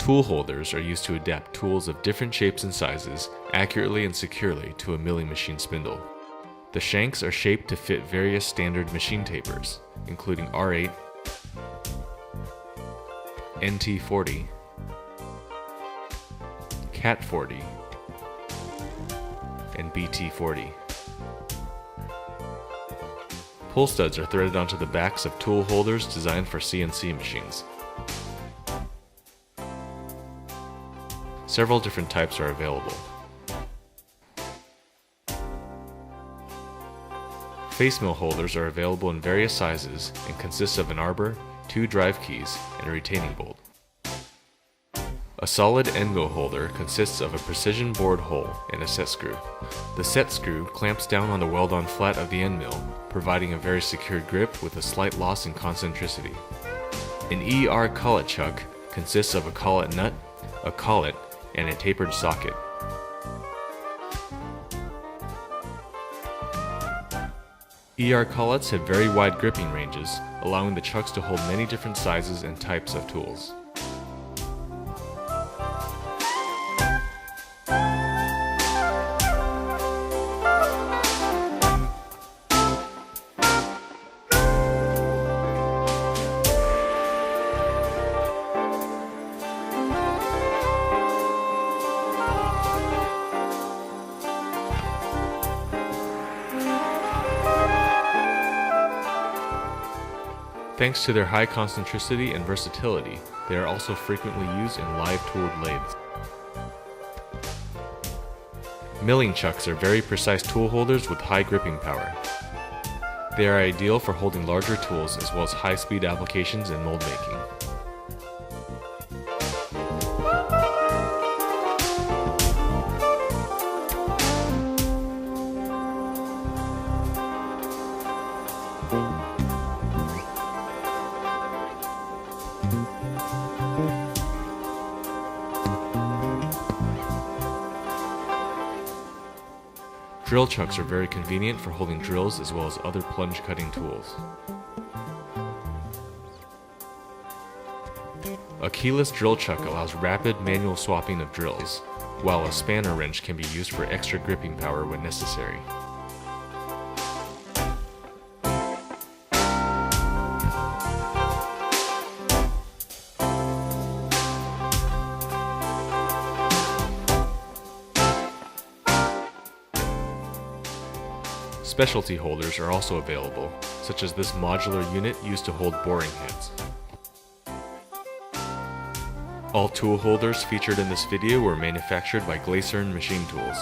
Tool holders are used to adapt tools of different shapes and sizes accurately and securely to a milling machine spindle. The shanks are shaped to fit various standard machine tapers, including R8, NT40, CAT40, and BT40. Pull studs are threaded onto the backs of tool holders designed for CNC machines. Several different types are available. Face mill holders are available in various sizes and consist of an arbor, 2 drive keys, and a retaining bolt. A solid end mill holder consists of a precision bored hole and a set screw. The set screw clamps down on the weld-on flat of the end mill, providing a very secure grip with a slight loss in concentricity. An ER collet chuck consists of a collet nut, a collet, and a tapered socket. ER collets have very wide gripping ranges, allowing the chucks to hold many different sizes and types of tools. Thanks to their high concentricity and versatility, they are also frequently used in live tooled lathes. Milling chucks are very precise tool holders with high gripping power. They are ideal for holding larger tools as well as high-speed applications in mold making. Drill chucks are very convenient for holding drills as well as other plunge cutting tools. A keyless drill chuck allows rapid manual swapping of drills, while a spanner wrench can be used for extra gripping power when necessary. Specialty holders are also available, such as this modular unit used to hold boring heads. All tool holders featured in this video were manufactured by Glasern Machine Tools.